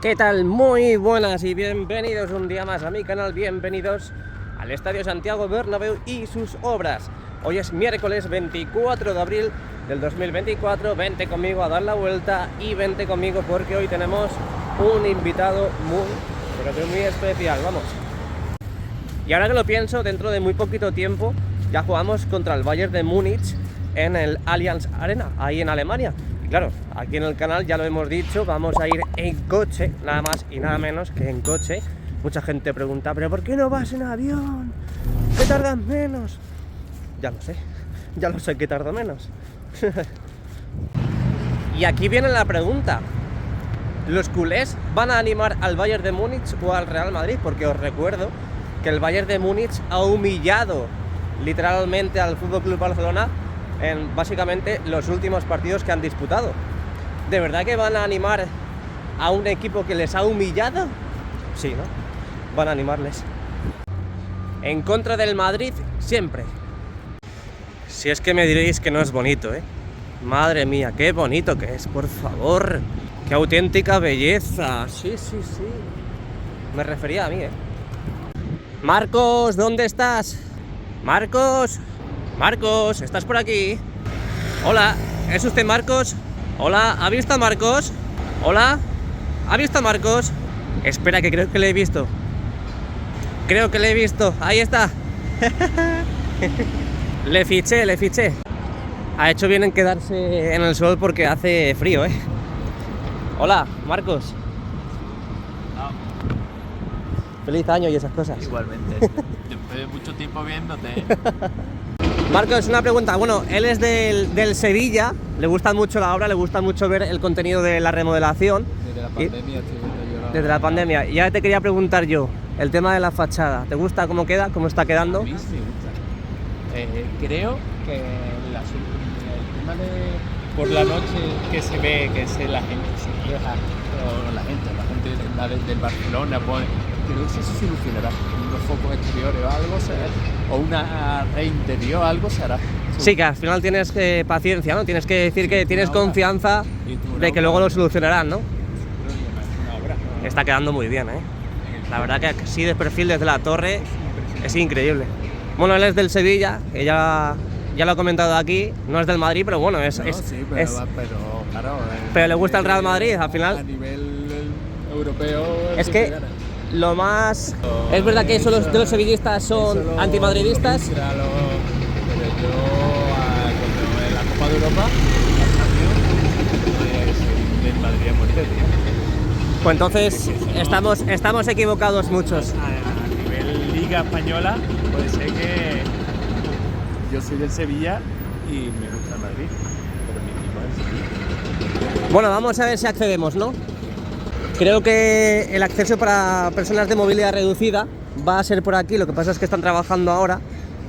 ¿Qué tal? Muy buenas y bienvenidos un día más a mi canal, bienvenidos al Estadio Santiago Bernabéu y sus obras. Hoy es miércoles 24 de abril del 2024, vente conmigo a dar la vuelta y vente conmigo porque hoy tenemos un invitado muy especial, vamos. Y ahora que lo pienso, dentro de muy poquito tiempo ya jugamos contra el Bayern de Múnich en el Allianz Arena, ahí en Alemania. Claro, aquí en el canal ya lo hemos dicho, vamos a ir en coche, nada más y nada menos que en coche. Mucha gente pregunta, ¿pero por qué no vas en avión? ¿Qué tardas menos? Ya lo sé que tardo menos. Y aquí viene la pregunta, ¿los culés van a animar al Bayern de Múnich o al Real Madrid? Porque os recuerdo que el Bayern de Múnich ha humillado literalmente al FC Barcelona en básicamente los últimos partidos que han disputado. ¿De verdad que van a animar a un equipo que les ha humillado? Sí, ¿no? Van a animarles. En contra del Madrid, siempre. Si es que me diréis que no es bonito, ¿eh? Madre mía, qué bonito que es, por favor. Qué auténtica belleza. Sí. Me refería a mí, ¿eh? Marcos, ¿dónde estás? Marcos, ¿estás por aquí? Hola, ¿es usted Marcos? Hola, ¿ha visto a Marcos? Hola, ¿ha visto a Marcos? Espera, que creo que le he visto. Ahí está. Le fiché. Ha hecho bien en quedarse en el sol porque hace frío, ¿eh? Hola, Marcos. Feliz año y esas cosas. Igualmente. Después de mucho tiempo viéndote. Marcos, una pregunta. Bueno, él es del Sevilla, le gusta mucho la obra, le gusta mucho ver el contenido de la remodelación. Desde la pandemia estoy viendo yo. Desde la pandemia. Y ya te quería preguntar yo, el tema de la fachada. ¿Te gusta cómo queda? ¿Cómo está quedando? A mí sí me gusta. Creo que el tema de por la noche que se ve, la gente se queja, o la gente del Barcelona, pues creo que eso se solucionará. Unos focos exteriores o algo, o una red interior, algo se hará. Sí, que al final tienes paciencia, ¿no? Tienes que decir que tienes confianza de que luego lo solucionarán, ¿no? Está quedando muy bien, ¿eh? La verdad que así de perfil desde la torre es increíble. Bueno, él es del Sevilla, que ya lo he comentado aquí, no es del Madrid, pero bueno, pero le gusta el Real Madrid, al final. A nivel europeo. Es que lo más... Es verdad que eso de los sevillistas son antimadridistas. Pero yo, cuando en la Copa de Europa, la Champions, soy del Madrid a muerte, tío. Pues entonces estamos equivocados muchos. A nivel Liga Española, puede ser que yo soy del Sevilla y me gusta el Madrid, pero mi equipo es el Sevilla. Bueno, vamos a ver si accedemos, ¿no? Creo que el acceso para personas de movilidad reducida va a ser por aquí, lo que pasa es que están trabajando ahora,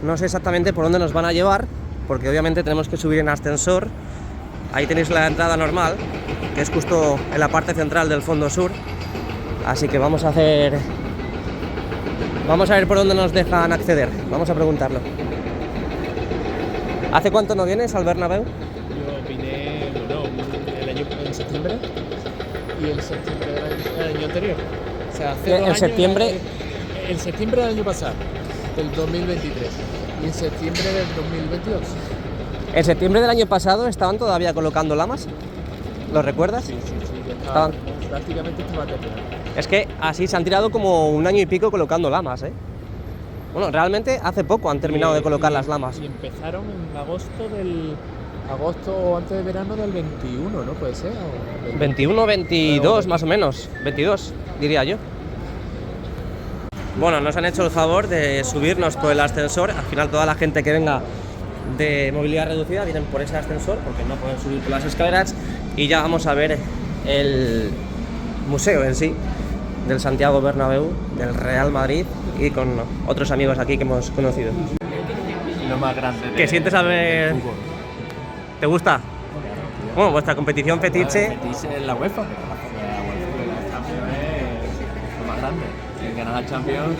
no sé exactamente por dónde nos van a llevar, porque obviamente tenemos que subir en ascensor. Ahí tenéis la entrada normal, que es justo en la parte central del fondo sur, así que vamos a ver por dónde nos dejan acceder, vamos a preguntarlo. ¿Hace cuánto no vienes al Bernabéu? Yo vine, en septiembre. Y en septiembre del año anterior. O sea, hace 2 años. En septiembre del año pasado, del 2023. Y en septiembre del 2022. En septiembre del año pasado estaban todavía colocando lamas. ¿Lo recuerdas? Sí. Prácticamente estaba terminado. Es que así se han tirado como 1 año y pico colocando lamas, ¿eh? Bueno, realmente hace poco han terminado de colocar las lamas. Y empezaron en agosto o antes de verano del 21, ¿no? Puede ser. 21, 22 más o menos. 22, diría yo. Bueno, nos han hecho el favor de subirnos por el ascensor. Al final toda la gente que venga de movilidad reducida vienen por ese ascensor porque no pueden subir por las escaleras. Y ya vamos a ver el museo en sí del Santiago Bernabéu, del Real Madrid, y con otros amigos aquí que hemos conocido. Lo más grande. ¿Qué sientes a ver? ¿Te gusta? Bueno, vuestra competición fetiche. Fetiche es la UEFA. La Champions es lo más grande. Si ganas la Champions,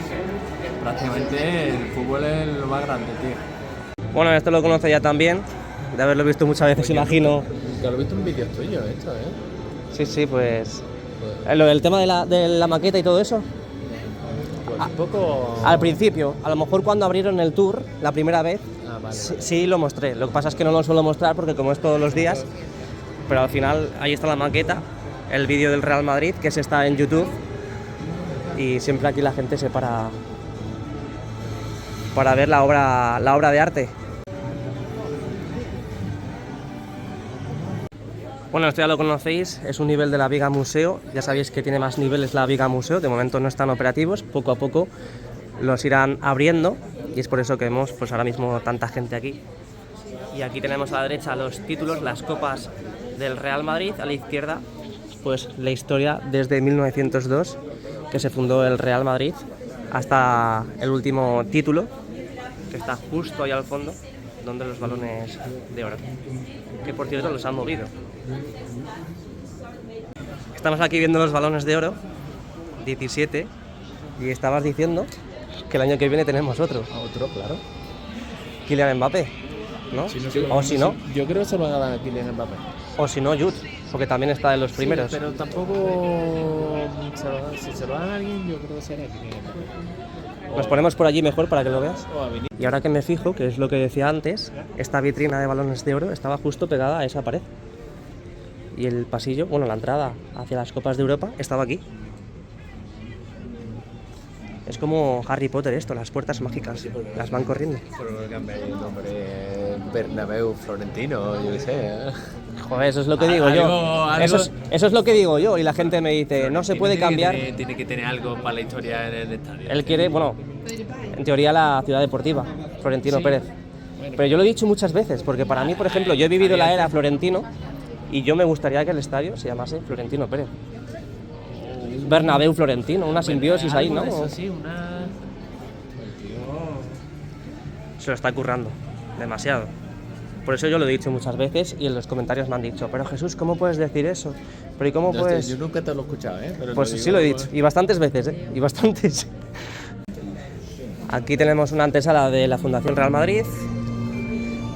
prácticamente el fútbol es lo más grande, tío. Bueno, esto lo conoce ya también, de haberlo visto muchas veces, imagino. Ya lo he visto en vídeos tuyos, esto, Sí, pues Lo del tema de la maqueta y todo eso. Pues un poco... Al principio, a lo mejor cuando abrieron el tour, la primera vez, Vale. sí lo mostré. Lo que pasa es que no lo suelo mostrar porque como es todos los días, pero al final ahí está la maqueta, el vídeo del Real Madrid, que se está en YouTube, y siempre aquí la gente se para ver la obra de arte. Bueno, esto ya lo conocéis, es un nivel de la Viga Museo, ya sabéis que tiene más niveles la Viga Museo, de momento no están operativos, poco a poco los irán abriendo y es por eso que vemos pues ahora mismo tanta gente aquí. Y aquí tenemos a la derecha los títulos, las copas del Real Madrid, a la izquierda pues la historia desde 1902, que se fundó el Real Madrid, hasta el último título, que está justo ahí al fondo, donde los balones de oro, que por cierto los han movido. Estamos aquí viendo los balones de oro, 17, y estabas diciendo que el año que viene tenemos otro. Otro, claro. Kylian Mbappé, ¿no? O si no, Yo creo que se lo van a dar a Kylian Mbappé. o si no, Jude, porque también está en los primeros. Sí, pero tampoco... Si se lo dan a alguien, yo creo que será Kylian Mbappé. Nos ponemos por allí mejor para que lo veas. O a Vinicius. Y ahora que me fijo, que es lo que decía antes, esta vitrina de balones de oro estaba justo pegada a esa pared. Y el pasillo, bueno, la entrada hacia las Copas de Europa estaba aquí. Es como Harry Potter esto, las puertas mágicas, las van corriendo. Pero que cambia el nombre Bernabéu Florentino, yo qué sé. Joder, eso es lo que digo yo. Eso es lo que digo yo y la gente me dice, no se puede cambiar. Tiene que tener algo para la historia en el estadio. Él quiere, bueno, en teoría la ciudad deportiva, Florentino Sí. Pérez. Pero yo lo he dicho muchas veces, porque para mí, por ejemplo, yo he vivido la era Florentino y yo me gustaría que el estadio se llamase Florentino Pérez. Bernabéu Florentino, una simbiosis ahí, ¿no? Eso sí, una... Se lo está currando, demasiado. Por eso yo lo he dicho muchas veces y en los comentarios me han dicho, pero Jesús, ¿cómo puedes decir eso? Pero ¿y cómo puedes...? Yo nunca te lo he escuchado, ¿eh? Pero Pues sí lo he dicho, y bastantes veces, ¿eh? Y bastantes. Aquí tenemos una antesala de la Fundación Real Madrid,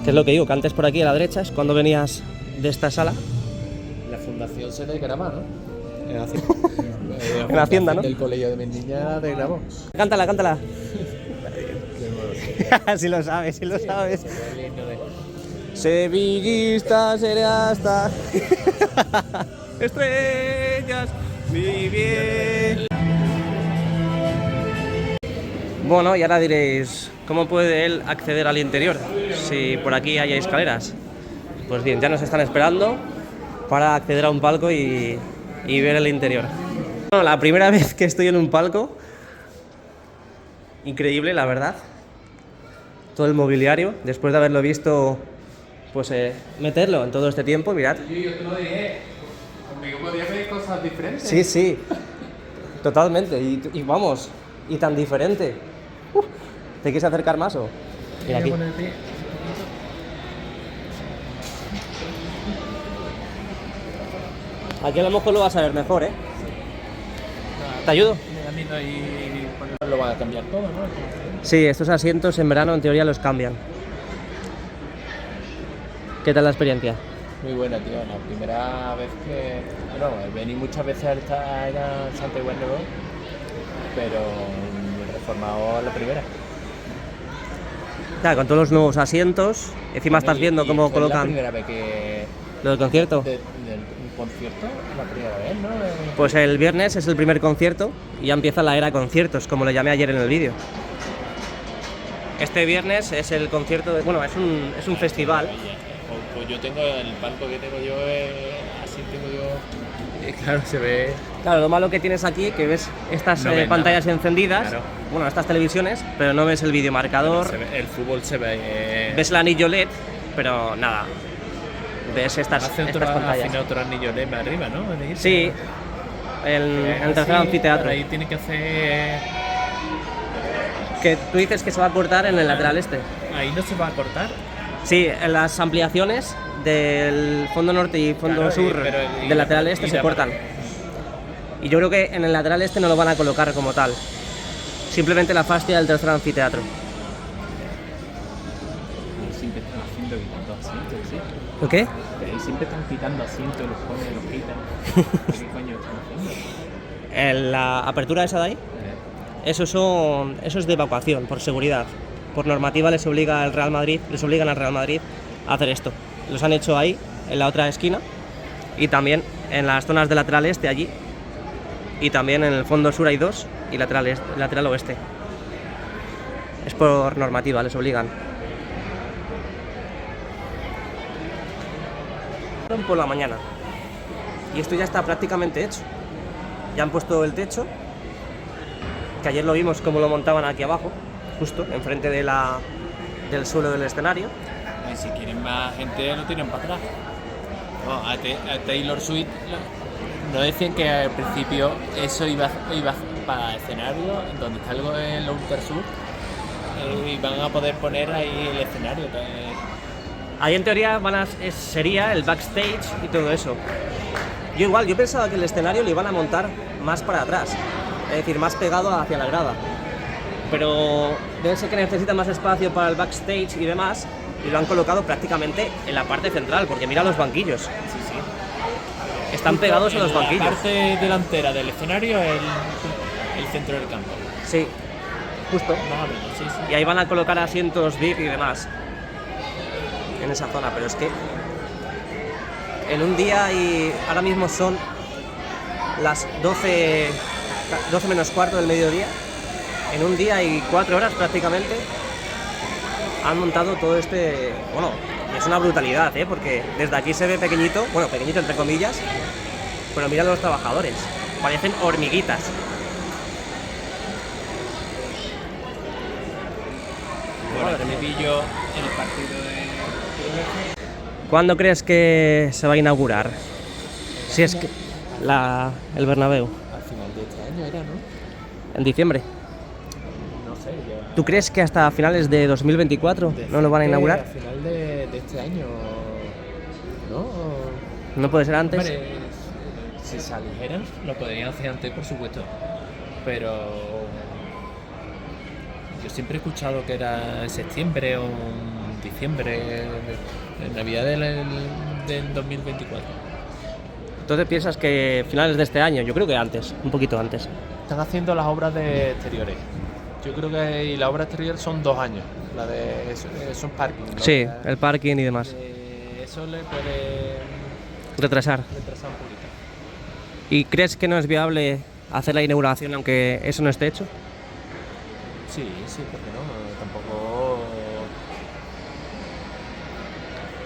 que es lo que digo, que antes por aquí a la derecha es cuando venías de esta sala. La fundación se de Grama, ¿no? En Hacienda, ¿no? Del colegio de mis niñas de Gramo. Cántala, cántala. Si lo sabes, si lo sabes. Sevillista seré hasta estrellas, mi bien. Bueno, y ahora diréis, ¿cómo puede él acceder al interior si por aquí hay escaleras? Pues bien, ya nos están esperando para acceder a un palco y ver el interior. Bueno, la primera vez que estoy en un palco, increíble, la verdad. Todo el mobiliario, después de haberlo visto, pues meterlo en todo este tiempo, mirad. Sí, yo te lo dije. Conmigo podías ver cosas diferentes. Sí, sí, totalmente, y vamos, y tan diferente. ¿Te quieres acercar más o? Mira aquí. Aquí a lo mejor lo vas a ver mejor, ¿eh? ¿Te ayudo? Y lo van a cambiar todo, ¿no? Sí, estos asientos en verano en teoría los cambian. ¿Qué tal la experiencia? Muy buena, tío. La primera vez que... Bueno, vení muchas veces a Santiago Bernabéu, pero reformado la primera. Claro, con todos los nuevos asientos, encima estás viendo cómo fue la colocan primera vez que... lo del concierto. Del concierto, la primera vez, ¿no? Pues el viernes es el primer concierto y ya empieza la era conciertos, como le llamé ayer en el vídeo. Este viernes es el concierto, bueno, es un festival. Pues yo tengo el palco que tengo yo, así tengo yo. Claro, se ve. Claro, lo malo que tienes aquí que ves estas No ves pantallas nada. encendidas, Claro. bueno, estas televisiones, pero no ves el videomarcador, El fútbol se ve. ves el anillo LED, pero nada, ves estas pantallas. Hace otro anillo LED más arriba, ¿no? Sí, en el tercer anfiteatro. Ahí tiene que hacer. Que tú dices que se va a cortar en el lateral este. Ahí no se va a cortar. Sí, en las ampliaciones del fondo norte y fondo Claro, sur del lateral este se cortan. Y yo creo que en el lateral este no lo van a colocar como tal. Simplemente la fascia del tercer anfiteatro. Siempre están haciendo quitando asientos, sí. ¿O qué? Ahí siempre están quitando asientos, los ponen, los quitan. ¿Qué coño están haciendo? En la apertura esa de ahí, eso es de evacuación, por seguridad. Por normativa les obligan al Real Madrid a hacer esto. Los han hecho ahí, en la otra esquina, y también en las zonas de lateral este allí, y también en el fondo sur hay dos, y lateral oeste. Es por normativa, les obligan. Por la mañana. Y esto ya está prácticamente hecho. Ya han puesto el techo, que ayer lo vimos como lo montaban aquí abajo, justo enfrente del suelo del escenario. Y si quieren más gente lo tiran para atrás. No, a Taylor Swift no decían que al principio eso iba para escenario, donde está el Outer Sur, y van a poder poner ahí el escenario. Ahí en teoría sería el backstage y todo eso. Yo pensaba que el escenario lo iban a montar más para atrás, es decir, más pegado hacia la grada. Pero debe ser que necesitan más espacio para el backstage y demás, y lo han colocado prácticamente en la parte central, porque mira los banquillos. Sí. Están pegados a los banquillos. La parte delantera del escenario es el centro del campo. Sí, justo. Más o menos, sí. Y ahí van a colocar asientos VIP y demás en esa zona, pero es que en un día, y ahora mismo son las 12 menos cuarto del mediodía, en un día y 4 horas prácticamente han montado todo este... Bueno, es una brutalidad, porque desde aquí se ve pequeñito, bueno, pequeñito entre comillas, pero mira los trabajadores, parecen hormiguitas. Bueno, me pillo en el partido de... ¿Cuándo crees que se va a inaugurar? Si es que el Bernabéu. Al final de este año era, ¿no? En diciembre. No sé, ya... ¿Tú crees que hasta finales de 2024 no lo van a inaugurar? Al final de este año, ¿no? ¿No puede ser antes? Hombre, si se aligeran, lo podrían hacer antes, por supuesto. Pero yo siempre he escuchado que era en septiembre o en diciembre, en Navidad del 2024. Entonces piensas que finales de este año, yo creo que antes, un poquito antes. Están haciendo las obras de exteriores. Yo creo que y la obra exterior son 2 años. La de esos parking. Sí, el parking y demás. Eso le puede Retrasar. un poquito. ¿Y crees que no es viable hacer la inauguración aunque eso no esté hecho? Sí, porque no, tampoco.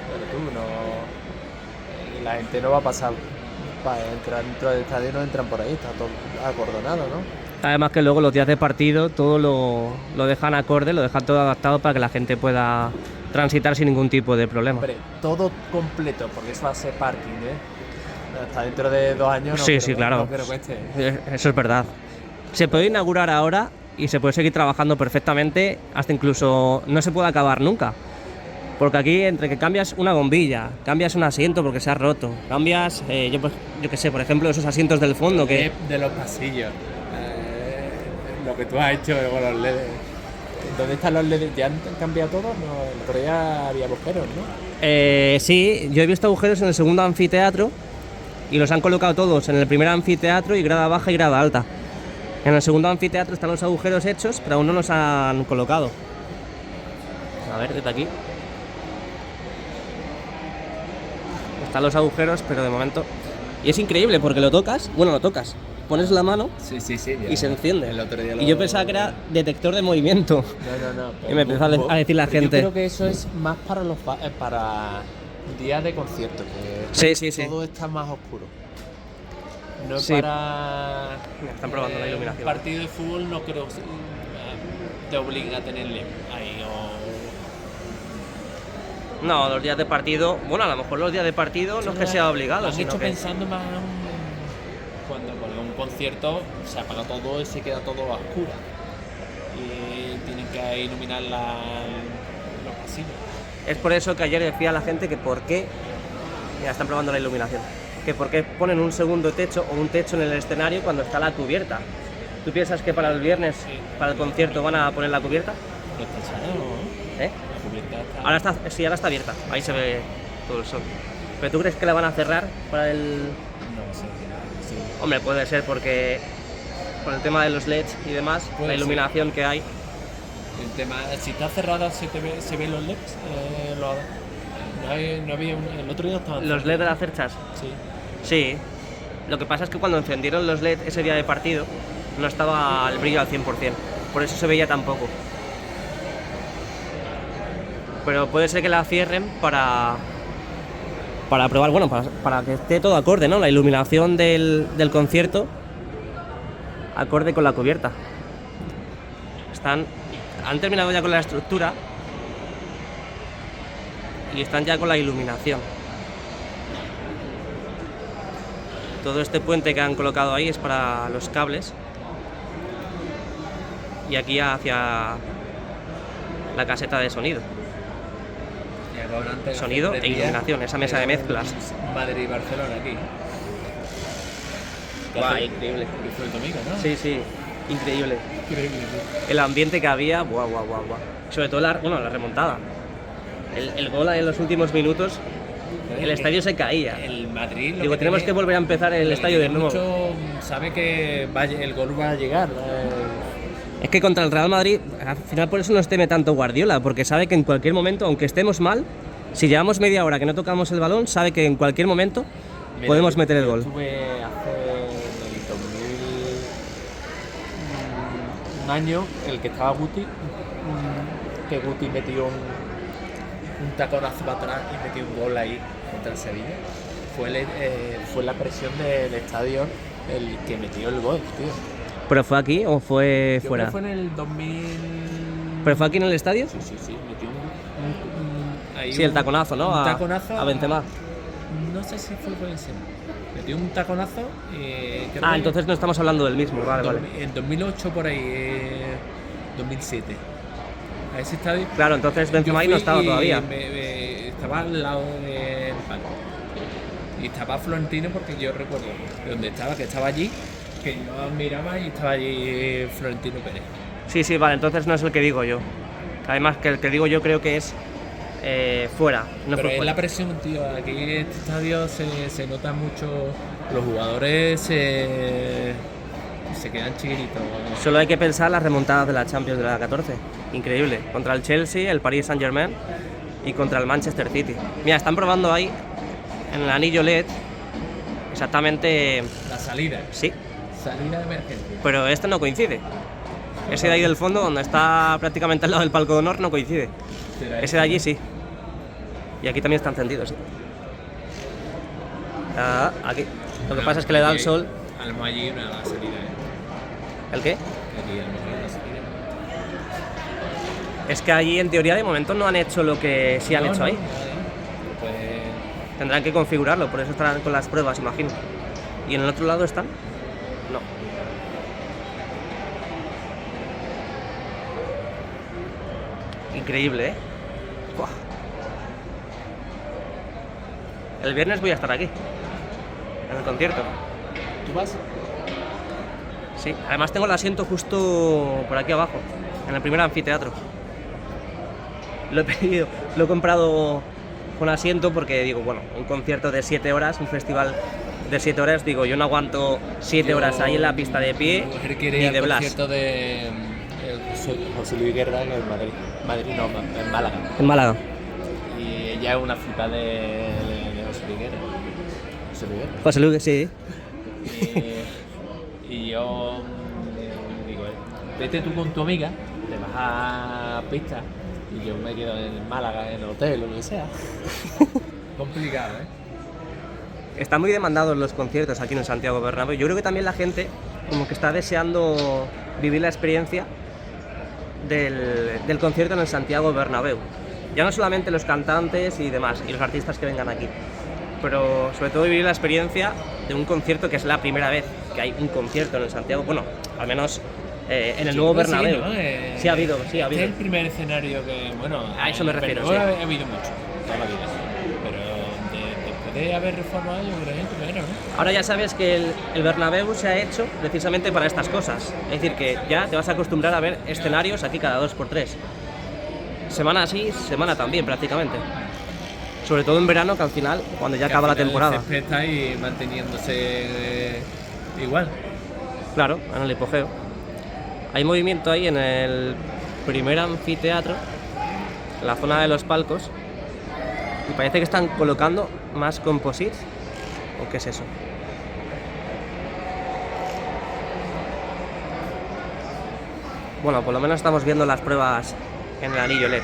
Pero tú no. La gente no va a pasar para entrar dentro del estadio, no entran por ahí, está todo acordonado, ¿no? Además que luego los días de partido todo lo dejan acorde, lo dejan todo adaptado para que la gente pueda transitar sin ningún tipo de problema. Hombre, todo completo, porque eso va a ser parking, Hasta dentro de 2 años no Sí, creo, sí, claro. No creo que cueste. Eso es verdad. Se puede inaugurar ahora y se puede seguir trabajando perfectamente, hasta incluso no se puede acabar nunca. Porque aquí, entre que cambias una bombilla, cambias un asiento porque se ha roto, cambias, yo qué sé, por ejemplo, esos asientos del fondo que... De los pasillos. Lo que tú has hecho con los LEDs. ¿Dónde están los LEDs? ¿Ya han cambiado todo? No, el otro día había agujeros, ¿no? Sí, yo he visto agujeros en el segundo anfiteatro y los han colocado todos en el primer anfiteatro y grada baja y grada alta. En el segundo anfiteatro están los agujeros hechos, pero aún no los han colocado. A ver, desde aquí. Están los agujeros, pero de momento... Y es increíble porque lo tocas, pones la mano y se enciende. El otro día y yo pensaba que era detector de movimiento. No. Y me empezó a decir la gente... Yo creo que eso es más para días de concierto, que Sí. todo está más oscuro. No Sí. para... Están probando la iluminación. Un partido de fútbol no creo que te obligue a tenerle ahí No, los días de partido... Bueno, a lo mejor los días de partido no es que sea obligado, Lo han sino hecho que... pensando más cuando con un concierto se apaga todo y se queda todo a oscuras. Y tienen que iluminar los pasillos. Es por eso que ayer decía a la gente que por qué... Mira, están probando la iluminación. Que por qué ponen un segundo techo o un techo en el escenario cuando está la cubierta. ¿Tú piensas que para el viernes, para el concierto, van a poner la cubierta? No está echado, ¿no? ¿Eh? La cubierta está... Ahora está abierta. Ahí se ve todo el sol. ¿Pero tú crees que la van a cerrar para el...? No sé. Sí. Hombre, puede ser porque con el tema de los LEDs y demás, Puede la iluminación que hay. El tema, si está cerrada se ven los LEDs. No había el otro día estaban ¿Los LEDs de las cerchas? Sí. Sí. Lo que pasa es que cuando encendieron los LED ese día de partido, no estaba el brillo al 100%. Por eso se veía tan poco. Pero puede ser que la cierren para probar, bueno, para que esté todo acorde, ¿no? La iluminación del concierto acorde con la cubierta. Han terminado ya con la estructura y están ya con la iluminación. Todo este puente que han colocado ahí es para los cables. Y aquí hacia la caseta de sonido. Sonido e iluminación, esa mesa de mezclas. Madrid y Barcelona aquí. Guau, increíble. Que fue el domingo, ¿no? Sí, sí, increíble. Increíble. El ambiente que había, guau. Sobre todo la remontada. El gol en los últimos minutos, el estadio se caía. El Madrid. Digo, tenemos que volver a empezar el estadio de nuevo. Mucho sabe que el gol va a llegar. Es que contra el Real Madrid, al final por eso nos teme tanto Guardiola, porque sabe que en cualquier momento, aunque estemos mal, si llevamos media hora que no tocamos el balón, sabe que en cualquier momento podemos meter el gol. Estuve hace el 2000, un año, el que estaba Guti, que Guti metió un taconazo para atrás y metió un gol ahí contra el Sevilla. Fue la presión del estadio el que metió el gol, tío. ¿Pero fue aquí o fue Yo fuera? creo que fue en el 2000. ¿Pero fue aquí en el estadio? Sí, metió Sí, el taconazo, ¿no? Un taconazo a Benzema. No sé si fue por Benzema. Metió un taconazo. Entonces no estamos hablando del mismo, vale. En 2008 por ahí, 2007. A ese estadio. Claro, entonces Benzema ahí no estaba todavía. Estaba al lado del palco. Y estaba Florentino porque yo recuerdo de donde estaba, que estaba allí, que yo miraba y estaba allí Florentino Pérez. Sí, vale, entonces no es el que digo yo. Además que el que digo yo creo que es fuera. No pero fue es fuera. la presión, tío. Aquí en este estadio se nota mucho. Los jugadores se quedan chiquititos. Solo hay que pensar las remontadas de la Champions de la 14. Increíble. Contra el Chelsea, el Paris Saint-Germain y contra el Manchester City. Mira, están probando ahí en el anillo LED exactamente. La salida. Sí. Salida de emergencia. Pero este no coincide. Ese de ahí del fondo, donde está prácticamente al lado del palco de honor, no coincide. Ese de allí sí. Y aquí también está encendido, sí. Aquí. Lo que pasa es que le da el sol. A lo mejor allí una salida, ¿El qué? Aquí a lo mejor una salida. Es que allí en teoría de momento no han hecho lo que sí han hecho ahí. Pues Tendrán que configurarlo, por eso estarán con las pruebas, imagino. ¿Y en el otro lado están? No. Increíble, ¿eh? Buah. El viernes voy a estar aquí, en el concierto. ¿tú vas? Sí, además tengo el asiento justo por aquí abajo, en el primer anfiteatro. Lo he pedido, lo he comprado con asiento porque digo, bueno, un concierto de 7 horas, un festival de 7 horas, digo, yo no aguanto 7 horas ahí en la pista de pie ni de Blas. concierto de José Luis Guerra en el Madrid. Madrid no, en Málaga. En Málaga. Y ella es una flipa de José Luis Guerra. José Luis Guerra. José Luis, sí. Y yo digo, vete tú con tu amiga, te vas a pista y yo me quedo en Málaga, en el hotel o lo que sea. Complicado, ¿eh? Están muy demandados los conciertos aquí en el Santiago Bernabéu. Yo creo que también la gente como que está deseando vivir la experiencia del concierto en el Santiago Bernabéu. Ya no solamente los cantantes y demás, y los artistas que vengan aquí, pero sobre todo vivir la experiencia de un concierto que es la primera vez que hay un concierto en el Santiago, bueno, al menos en el nuevo Bernabéu. Sí, ¿no? Sí ha habido, sí ha habido. Es el primer escenario que, bueno, A eso me refiero, Bernabéu sí. ha habido mucho, toda la vida. Pero después de haber reformado, yo creo que es el primero, ¿no? Ahora ya sabes que el Bernabéu se ha hecho precisamente para estas cosas. Es decir, que ya te vas a acostumbrar a ver escenarios aquí cada 2x3. Semana sí, semana también prácticamente. Sobre todo en verano, que al final, cuando ya acaba la temporada. El césped está ahí manteniéndose igual. Claro, en el hipogeo. Hay movimiento ahí en el primer anfiteatro, en la zona de los palcos, y parece que están colocando más composites. ¿O qué es eso? Bueno, por lo menos estamos viendo las pruebas en el anillo LED.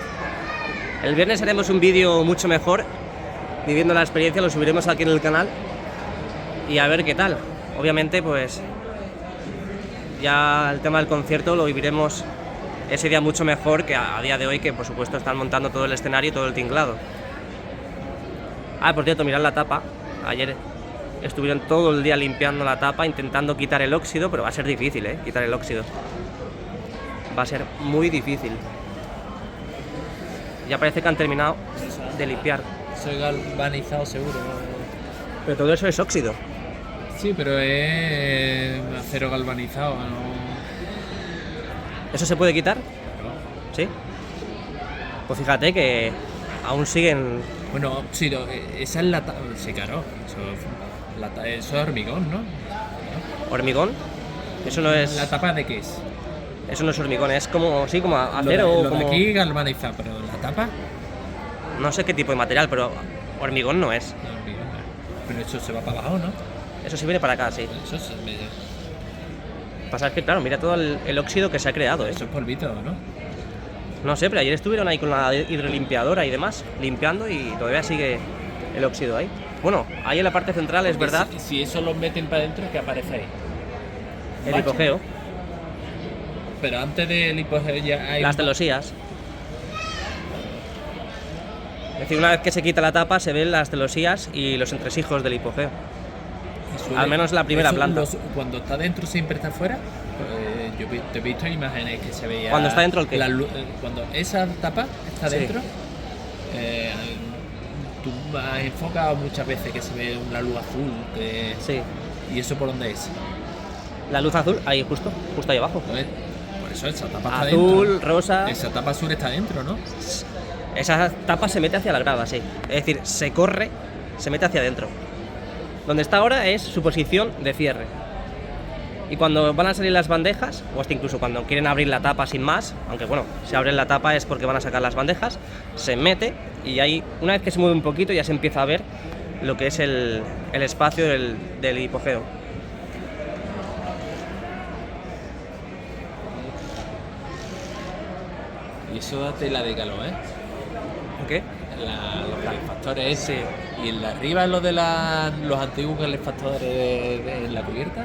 El viernes haremos un vídeo mucho mejor, viviendo la experiencia, lo subiremos aquí en el canal y a ver qué tal. Obviamente, pues ya el tema del concierto lo viviremos ese día mucho mejor que a día de hoy, que por supuesto están montando todo el escenario y todo el tinglado. Ah, por cierto, mirad la tapa. Ayer estuvieron todo el día limpiando la tapa, intentando quitar el óxido, pero va a ser difícil, quitar el óxido. Va a ser muy difícil. Ya parece que han terminado de limpiar. Soy galvanizado seguro. Pero todo eso es óxido. Sí, pero es acero galvanizado, ¿no? ¿Eso se puede quitar? Claro. Sí. Pues fíjate que aún siguen. Bueno, sí, esa es la tapa. Sí, claro. Eso es hormigón, ¿no? ¿Hormigón? Eso no es. ¿La tapa de qué es? Eso no es hormigón, es como. Sí, como acero. Lo de como... aquí galvanizado, pero la tapa. No sé qué tipo de material, pero hormigón no es. No, hormigón. Pero eso se va para abajo, ¿no? Eso sí viene para acá, sí. Eso se me... Pasa que, claro, mira todo el óxido que se ha creado, Eso es polvito, ¿no? No sé, pero ayer estuvieron ahí con la hidrolimpiadora y demás, limpiando, y todavía sigue el óxido ahí. Bueno, ahí en la parte central es verdad. Si eso lo meten para adentro, ¿qué aparece ahí? El hipogeo. Pero antes del hipogeo ya hay... Las celosías. Es decir, una vez que se quita la tapa se ven las celosías y los entresijos del hipogeo. Al menos la primera planta. Cuando está dentro siempre está fuera. Yo te he visto imágenes que se veía... ¿Cuando está dentro el qué? Cuando esa tapa está Sí. dentro, tú has enfocado muchas veces que se ve una luz azul. Sí. ¿Y eso por dónde es? La luz azul, ahí justo ahí abajo. ¿No es? Por eso esa tapa está Azul, dentro. rosa. Esa tapa azul está dentro, ¿no? Esa tapa se mete hacia la grada, sí. Es decir, se corre, se mete hacia adentro. Donde está ahora es su posición de cierre. Y cuando van a salir las bandejas, o hasta incluso cuando quieren abrir la tapa sin más, aunque bueno, si abren la tapa es porque van a sacar las bandejas, se mete y ahí, una vez que se mueve un poquito, ya se empieza a ver lo que es el espacio del hipogeo. Y eso da tela de calor, ¿eh? ¿Qué? Los calefactores Sí. y en la arriba lo de los antiguos calefactores en la cubierta.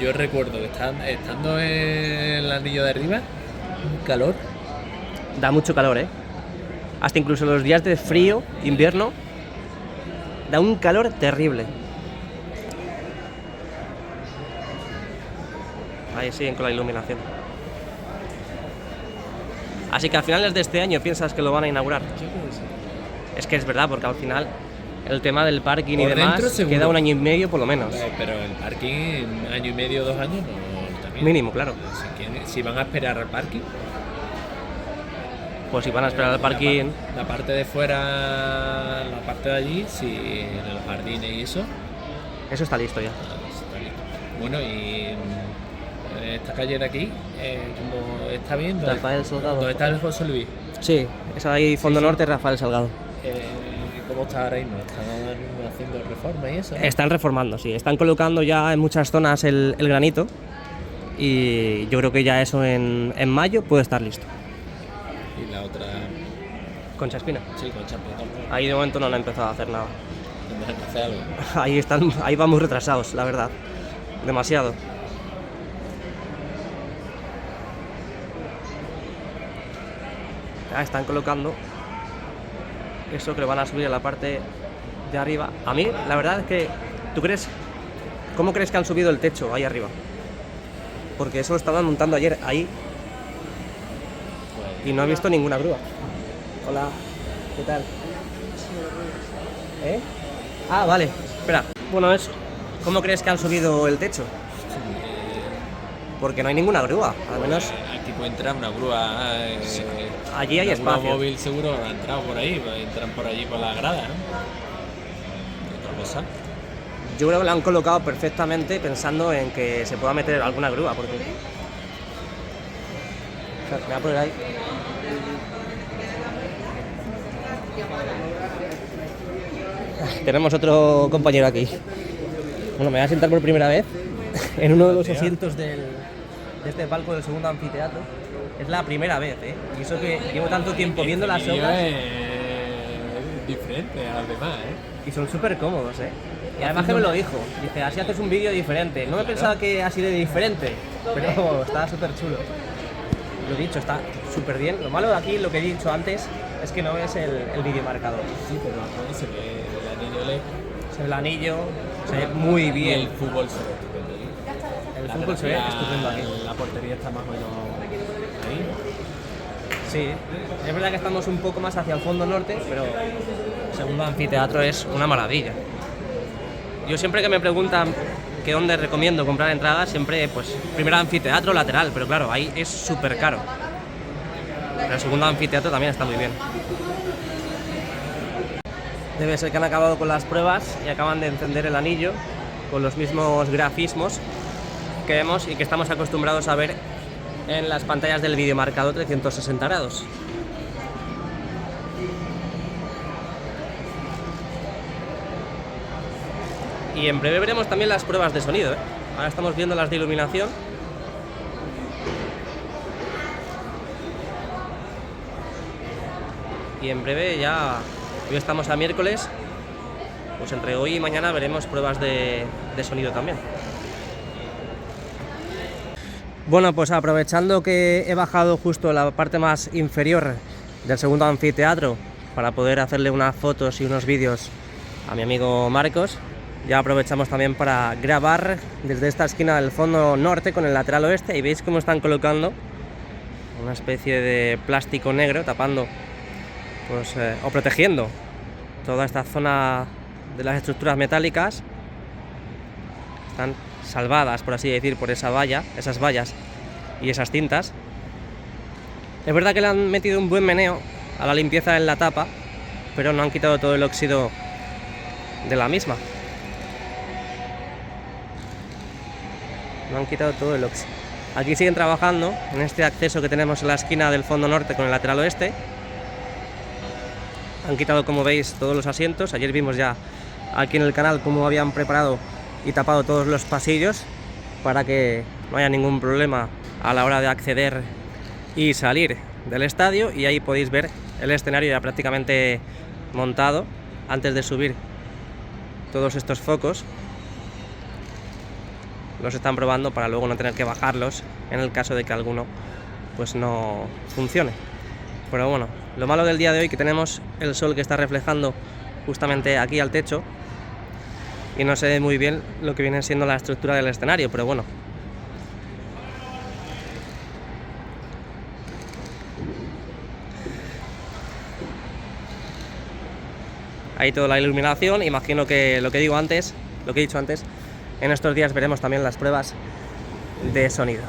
Yo recuerdo que estando en el anillo de arriba, un calor. Da mucho calor, ¿eh? Hasta incluso los días de frío, invierno, da un calor terrible. Ahí siguen con la iluminación. Así que a finales de este año piensas que lo van a inaugurar. Yo creo que sí. Es que es verdad, porque al final el tema del parking y Por demás dentro, seguro. queda un año y medio por lo menos. Pero el parking, en año y medio, 2 años, no también. Mínimo, claro. Si van a esperar al parking. Pues si van a esperar al parking. La parte de fuera, la parte de allí, si en los jardines y eso. Eso está listo ya. Está listo. Bueno, y esta calle de aquí, como está bien, Rafael Salgado. ¿dónde está el José Luis? Sí, esa de ahí, Fondo Sí. Norte, Rafael Salgado. ¿Cómo está ahora mismo? ¿Están haciendo reformas y eso? Están reformando, sí. Están colocando ya en muchas zonas el granito. Y yo creo que ya eso en mayo puede estar listo. Y la otra, Concha Espina. sí, con Champions. Ahí de momento no han empezado a hacer nada. Tendrán que hacer algo. Ahí van muy retrasados, la verdad. Demasiado. Ya están colocando eso que lo van a subir a la parte de arriba. A mí, la verdad es que, ¿cómo crees que han subido el techo ahí arriba? Porque eso lo estaban montando ayer ahí y no he visto ninguna grúa. Hola, ¿qué tal? ¿Eh? Ah, vale, espera. Bueno, eso. ¿Cómo crees que han subido el techo? porque no hay ninguna grúa, al menos Aquí puede entrar una grúa. allí hay una espacio. grúa móvil seguro ha entrado por ahí, entran por allí por la grada, ¿no? ¿Qué otra cosa? Yo creo que la han colocado perfectamente pensando en que se pueda meter alguna grúa, porque... O sea, me voy a poner ahí. Tenemos otro compañero aquí. Bueno, me voy a sentar por primera vez en uno de los asientos de este palco del segundo anfiteatro. Es la primera vez, ¿eh? Y eso que llevo tanto tiempo viendo las obras Es diferente a las demás, y son súper cómodos, ¿eh? Y además que me lo dijo. Dice, así haces un vídeo diferente. No me pensaba que así de diferente, pero está súper chulo. Lo dicho, está súper bien. Lo malo de aquí, lo que he dicho antes, es que no ves el videomarcador. Sí, pero ahí se ve el anillo LED. Se ve el anillo, se ve muy Y bien. el fútbol se ve estupendo ahí. El fútbol se ve estupendo aquí. La portería está más o menos ahí. Sí, es verdad que estamos un poco más hacia el fondo norte, pero el segundo anfiteatro es una maravilla. Yo siempre que me preguntan que dónde recomiendo comprar entradas, siempre, pues, primero anfiteatro, lateral, pero claro, ahí es súper caro. Pero el segundo anfiteatro también está muy bien. Debe ser que han acabado con las pruebas y acaban de encender el anillo con los mismos grafismos que vemos y que estamos acostumbrados a ver en las pantallas del videomarcador 360 grados. Y en breve veremos también las pruebas de sonido, ¿eh? Ahora estamos viendo las de iluminación. Y en breve ya, hoy estamos a miércoles, pues entre hoy y mañana veremos pruebas de sonido también. Bueno, pues aprovechando que he bajado justo la parte más inferior del segundo anfiteatro para poder hacerle unas fotos y unos vídeos a mi amigo Marcos, ya aprovechamos también para grabar desde esta esquina del fondo norte con el lateral oeste y veis cómo están colocando una especie de plástico negro tapando, pues, o protegiendo toda esta zona de las estructuras metálicas. Están salvadas, por así decir, por esa valla, esas vallas y esas cintas. Es verdad que le han metido un buen meneo a la limpieza en la tapa, pero no han quitado todo el óxido de la misma. No han quitado todo el óxido. Aquí siguen trabajando en este acceso que tenemos en la esquina del fondo norte con el lateral oeste. Han quitado, como veis, todos los asientos. Ayer vimos ya aquí en el canal cómo habían preparado y tapado todos los pasillos para que no haya ningún problema a la hora de acceder y salir del estadio. Y ahí podéis ver el escenario ya prácticamente montado antes de subir todos estos focos. Los están probando para luego no tener que bajarlos en el caso de que alguno pues no funcione. Pero bueno, lo malo del día de hoy que tenemos el sol que está reflejando justamente aquí al techo y no se ve muy bien lo que viene siendo la estructura del escenario, pero bueno. Ahí toda la iluminación, imagino que lo que he dicho antes, en estos días veremos también las pruebas de sonido.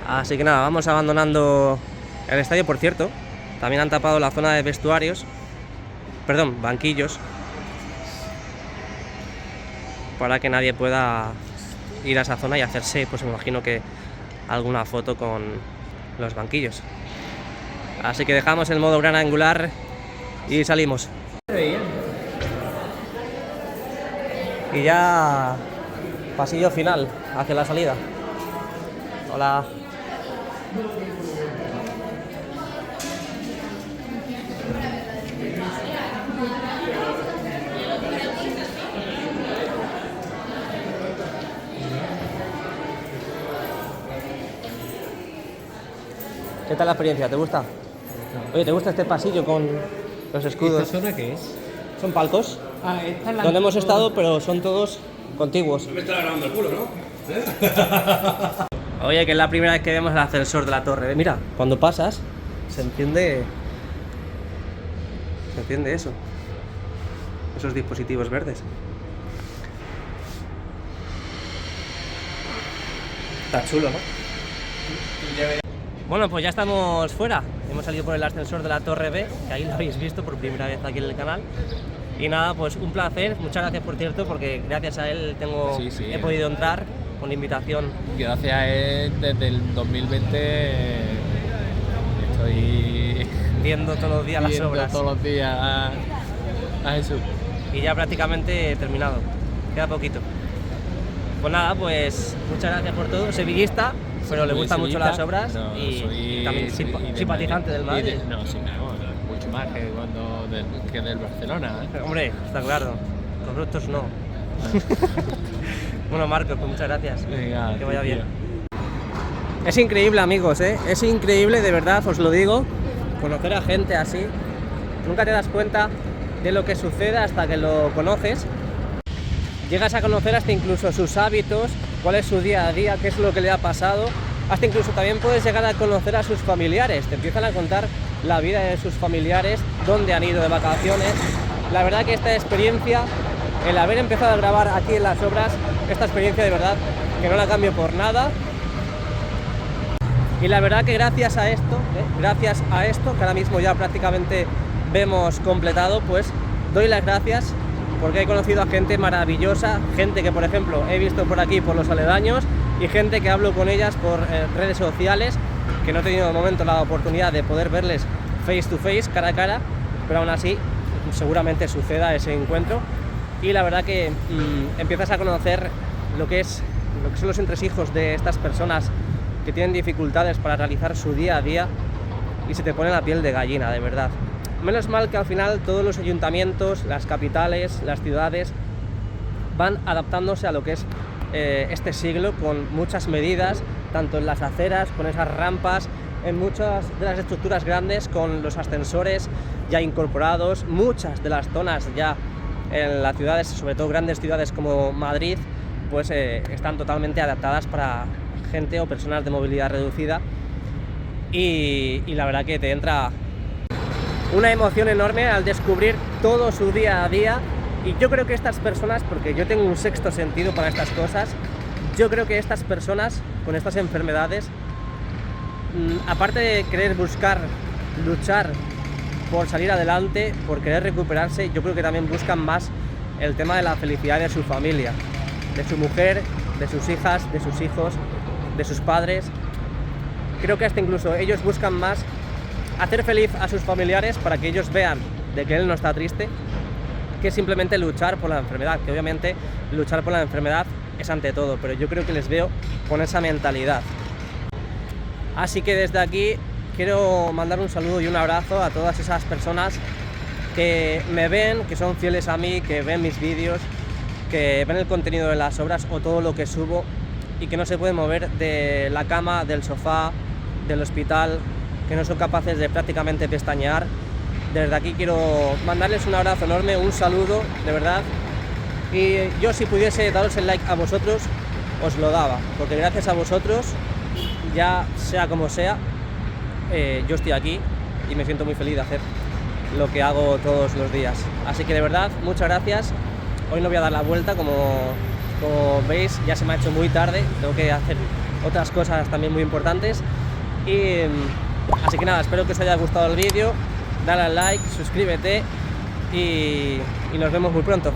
Así que nada, vamos abandonando el estadio. Por cierto, también han tapado la zona de vestuarios, perdón, banquillos, para que nadie pueda ir a esa zona y hacerse, pues me imagino que alguna foto con los banquillos. Así que dejamos el modo gran angular y salimos. Y ya pasillo final hacia la salida. Hola. ¿Qué tal la experiencia? ¿Te gusta? Oye, ¿te gusta este pasillo con los escudos? ¿Esta zona qué es? Son palcos Esta es la donde hemos estado, pero son todos contiguos. Me está grabando el culo, ¿no? Oye, que es la primera vez que vemos el ascensor de la torre. Mira, cuando pasas, se enciende eso. Esos dispositivos verdes. Está chulo, ¿no? Bueno, pues ya estamos fuera. Hemos salido por el ascensor de la Torre B, que ahí lo habéis visto por primera vez aquí en el canal. Y nada, pues un placer. Muchas gracias, por cierto, porque gracias a él he podido entrar con la invitación. Gracias a él, desde el 2020 estoy viendo todos los días las obras. Todos los días a Jesús. Y ya prácticamente terminado. Queda poquito. Pues nada, pues muchas gracias por todo. Sevillista, pero le gustan mucho las obras y también simpatizante del Madrid. Mucho más que del Barcelona. Hombre, está claro. Corruptos no. Bueno, Marcos, pues muchas gracias. Venga, que vaya bien. Es increíble, amigos, ¿eh? Es increíble, de verdad, os lo digo, conocer a gente así. Nunca te das cuenta de lo que sucede hasta que lo conoces. Llegas a conocer hasta incluso sus hábitos, cuál es su día a día, qué es lo que le ha pasado. Hasta incluso también puedes llegar a conocer a sus familiares. Te empiezan a contar la vida de sus familiares, dónde han ido de vacaciones. La verdad que esta experiencia, el haber empezado a grabar aquí en las obras, esta experiencia de verdad que no la cambio por nada. Y la verdad que gracias a esto, que ahora mismo ya prácticamente vemos completado, pues doy las gracias porque he conocido a gente maravillosa, gente que por ejemplo he visto por aquí por los aledaños y gente que hablo con ellas por redes sociales, que no he tenido de momento la oportunidad de poder verles face to face, cara a cara, pero aún así seguramente suceda ese encuentro. Y la verdad que empiezas a conocer lo que son los entresijos de estas personas que tienen dificultades para realizar su día a día y se te pone la piel de gallina, de verdad. Menos mal que al final todos los ayuntamientos, las capitales, las ciudades van adaptándose a lo que es este siglo, con muchas medidas, tanto en las aceras, con esas rampas, en muchas de las estructuras grandes, con los ascensores ya incorporados, muchas de las zonas ya en las ciudades, sobre todo grandes ciudades como Madrid, pues están totalmente adaptadas para gente o personas de movilidad reducida y la verdad que te entra una emoción enorme al descubrir todo su día a día. Y yo creo que estas personas, porque yo tengo un sexto sentido para estas cosas, yo creo que estas personas con estas enfermedades, aparte de querer buscar, luchar por salir adelante, por querer recuperarse, yo creo que también buscan más el tema de la felicidad de su familia, de su mujer, de sus hijas, de sus hijos, de sus padres. Creo que hasta incluso ellos buscan más hacer feliz a sus familiares para que ellos vean de que él no está triste, que simplemente luchar por la enfermedad, que obviamente luchar por la enfermedad es ante todo, pero yo creo que les veo con esa mentalidad. Así que desde aquí quiero mandar un saludo y un abrazo a todas esas personas que me ven, que son fieles a mí, que ven mis vídeos, que ven el contenido de las obras o todo lo que subo y que no se pueden mover de la cama, del sofá, del hospital, que no son capaces de prácticamente pestañear. Desde aquí quiero mandarles un abrazo enorme, un saludo, de verdad. Y yo, si pudiese daros el like a vosotros, os lo daba, porque gracias a vosotros, ya sea como sea, yo estoy aquí y me siento muy feliz de hacer lo que hago todos los días. Así que de verdad, muchas gracias. Hoy no voy a dar la vuelta, como veis, ya se me ha hecho muy tarde, tengo que hacer otras cosas también muy importantes. Y así que nada, espero que os haya gustado el vídeo, dale al like, suscríbete y nos vemos muy pronto.